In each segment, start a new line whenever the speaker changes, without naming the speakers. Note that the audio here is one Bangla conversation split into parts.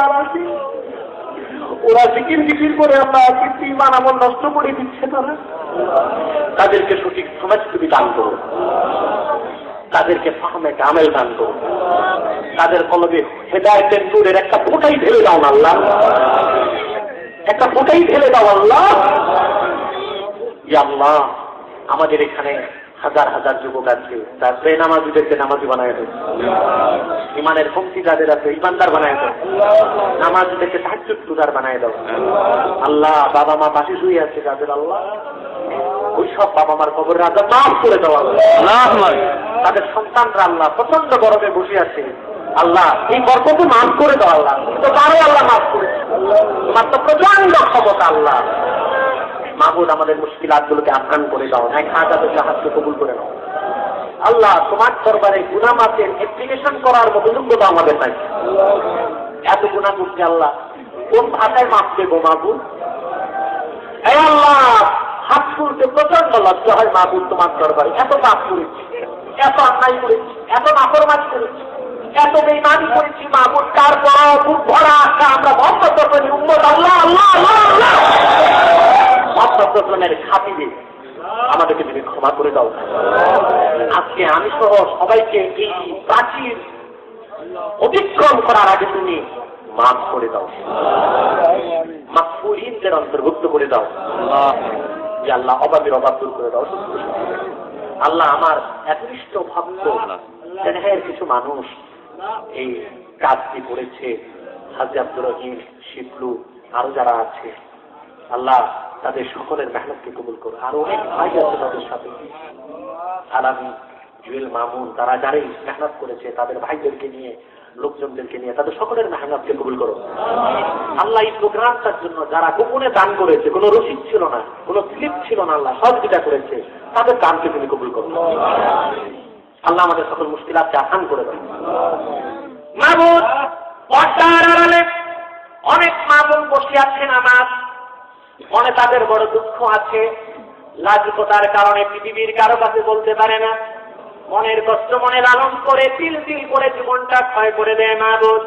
নারাজি। ওরা জিকির জিকির করে আল্লাহ কিন্তু ঈমান আমল নষ্ট করে দিচ্ছে তারা। তাদেরকে সঠিক সমাজ তুমি দান করো, তাদেরকে ফাহমে কামেল দান করো, তাদের কলবে হেদায়েতের নূরের একটা ফোঁটাই ঢেলে দাও না আল্লাহ, একটা ফোঁটাই ঢেলে দাও আল্লাহ। ইয়া আল্লাহ, আমাদের এখানে হাজার হাজার যুবক আছে, তার বেনামাজিদেরকে নামাজি বানায় দেয়, ইমানের কমতি যাদের আছে ইমানদার বানায় দাও, নামাজিদেরকে তাহাজ্জুদ গুজার বানায় দাও আল্লাহ। বাবা মা পাশে শুয়ে আছে যাদের, আল্লাহ ওই সব বাবা মার কবরের আযাব মাফ করে দাও আল্লাহ। তাদের সন্তানরা আল্লাহ প্রচন্ড গরমে বসে আছে আল্লাহ, এই বরকত মাফ করে দাও আল্লাহ। তো পারো আল্লাহ মাফ করে, তোমার তো প্রচন্ড ক্ষমতা আল্লাহ। মাহবুব আমাদের মুশকিলাত গুলোকে আসান করে দাও, এক হাজার সাহায্য কবুল করে নাও আল্লাহ। তোমার দরবারে গুনাহ মাফের অ্যাপ্লিকেশন করার মতো যোগ্যতা আমাদের নাই, এত গুনাহ করছি আল্লাহ, কোন ভাষায় মাফ দেবো মাহবুব? এই আল্লাহ, হাত তুলতে প্রচন্ড লজ্জা হয় মাহবুব তোমার দরবারে। এত পাপ করেছি, এত অন্যায় করেছি, এত নাফরমানি করেছি, এত বেঈমানি করেছি মাহবুব, তারপর বুক ভরা আশা আমরা মোহাম্মদ রসুলের উম্মত আল্লাহ আল্লাহ আল্লাহ আল্লাহ মোহাম্মদ রসুলের খাতিরে আমাদেরকে তুমি ক্ষমা করে দাও। আজকে আমি সহ সবাইকে এই প্রাচীর অতিক্রম করার আগে তুমি মাফ করে দাও, মাগফুরিনদের অন্তর্ভুক্ত করে দাও আল্লাহ। অভাবের অভাব দূর করে দাও আল্লাহ। আমার একনিষ্ঠ ভক্ত জেনেহের কিছু মানুষ এই কাজটি করেছে, হাজী আব্দুর রহিম, শিবলু, আরো যারা আছে আল্লাহ, তাদের সকলের মেহনতকে কবুল করো। আর অনেক ভাই আছে তাদের সাথে, আলামী, জুয়েল, মামুন, তারা যারাই মেহনত করেছে তাদের ভাইদেরকে নিয়ে, লোকজনদেরকে নিয়ে তাদের সকলের মেহনতকে কবুল করো আল্লাহ। এই প্রোগ্রামটার জন্য যারা গোপনে দান করেছে, কোনো রসিদ ছিল না, কোনো স্লিপ ছিল না আল্লাহ, সহযোগিতা করেছে, তাদের দানকে তুমি কবুল করো আল্লাহ। আমাদের সকল মুশকিলাতকে আসান করে দাও মাহবুব। পর্দার আড়ালে অনেক মামুন বসে আছে নামাজ, মনে তাদের বড় দুঃখ আছে, লাজুকতার কারণে পৃথিবীর কারো কাছে বলতে পারে না, মনের কষ্ট মনে লালন করে তিল তিল করে জীবনটা ক্ষয় করে দেয় মাহবুব।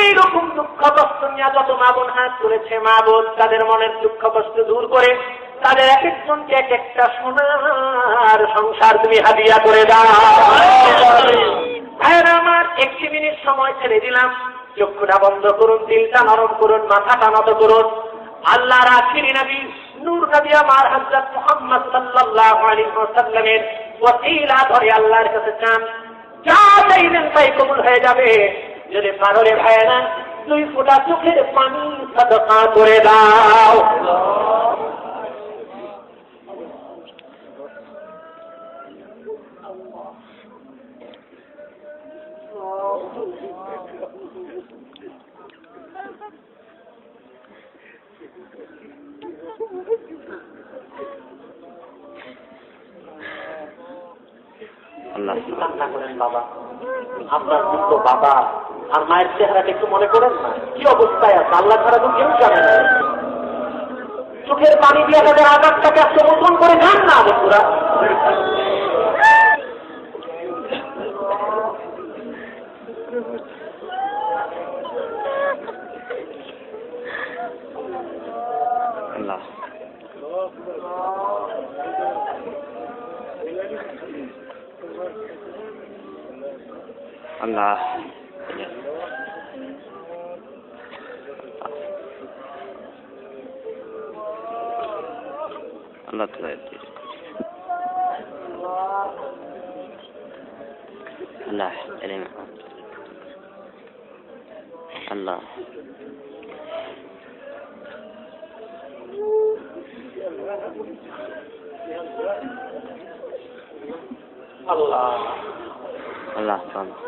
এইরকম দুঃখ কষ্ট নিয়ে যত মামুন হাত করেছে মাহবুব, তাদের মনের দুঃখ কষ্ট দূর করে তাদের এক একজনকে এক একটা সোনার সংসার তুমি হাদিয়া করে দাও। ভাইয়েরা আমার, 1 মিনিট সময় ছেড়ে দিলাম, চক্ষুটা বন্ধ করুন, দিলটা নরম করুন, মাথাটা নত করুন। আল্লাহর আখিরি নবী নূর নবী আমার হযরত মুহাম্মদ সাল্লাল্লাহু আলাইহি ওয়াসাল্লামের ওসিলা ধরে আল্লাহর কাছে চান, যা চাইবেন তাই কবুল হয়ে যাবে। যদি পারো রে ভাইয়েরা, 2 ফোঁটা চোখের পানি সাদকা করে দাও। আল্লাহ কান্না করেন বাবা, আপনার দুঃখ বাবা আর মায়ের চেহারাটা একটু মনে করেন না, কি অবস্থায় আছে আল্লাহ ছাড়া তো কেউ জানে না। চোখের পানি দিয়ে তাদের আঘাতটাকে সমর্থন করে যান না বন্ধুরা। আল্লাহ আল্লাহ আল্লাহ আল্লাহ আল্লাহ আল্লাহ আল্লাহ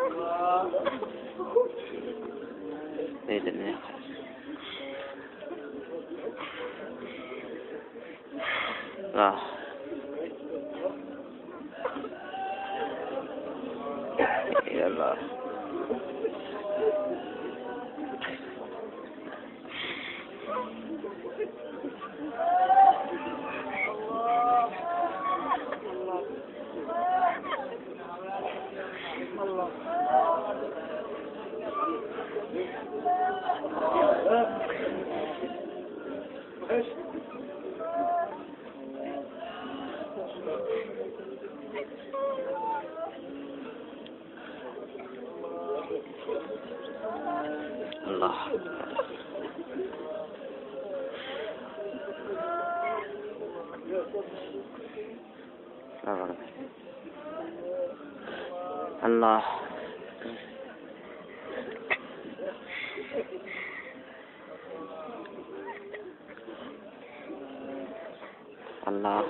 بإذن الله يا الله
الله الله الله الله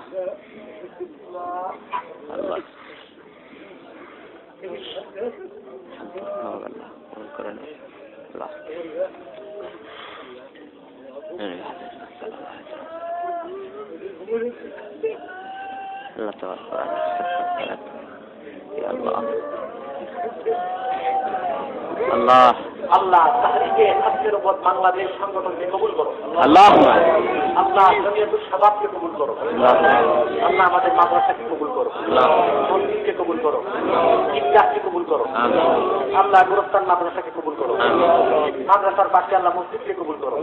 الله تبارك يا الله الله
আল্লাহ তাহরিকে হাতের উপর বাংলাদেশ সংগঠনকে কবুল করো।
আল্লাহ
আল্লাহ জমিয়তুল শাবাবকে কবুল করো। আল্লাহ আমাদের মাদ্রাসাকে কবুল করো, মসজিদকে কবুল করো, ঈদগাহকে কবুল করো। আল্লাহ গুরুস্থান মাদ্রাসাকে কবুল করো, মাদ্রাসার পাশে আল্লাহ মসজিদকে কবুল করো,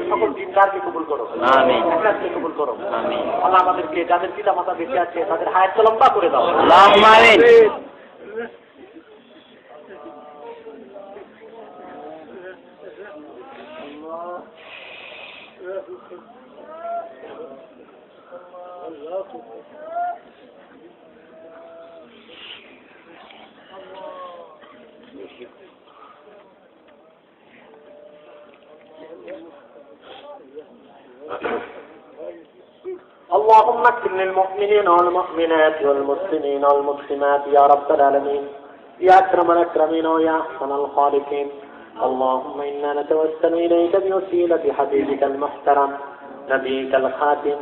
সকল দিনদারকে কবুল করো, ইখলাসকে কবুল করো। আল্লাহ আমাদেরকে যাদের পিতা মাতা বেঁচে আছে তাদের হায়াত লম্বা করে দাও।
আল্লাহুম্মা আমিন।
اللهم اكفر للمؤمنين والمؤمنات والمسلمين والمسلمات يا رب العالمين يا أكرم الأكرمين ويا أحسن الخالقين. اللهم إنا نتوسل إليك بوسيلة حبيبك المحترم نبيك الخاتم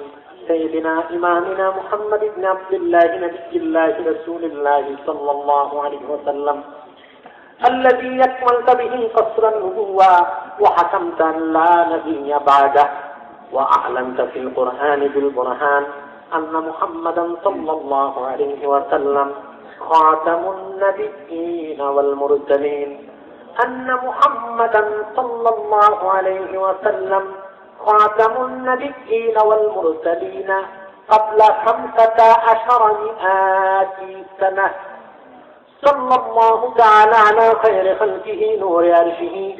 سيدنا إمامنا محمد بن عبد الله نبي الله رسول الله صلى الله عليه وسلم الذي أكملت به قصر النبوة وحكمت أن لا نبي بعده وأعلنت في القرآن بالبرهان أن محمدا صلى الله عليه وسلم خاتم النبيين والمرسلين أن محمدا صلى الله عليه وسلم خاتم النبيين والمرسلين قبل 1500 سنة صلى الله تعالى على خير خلقه نور عرشه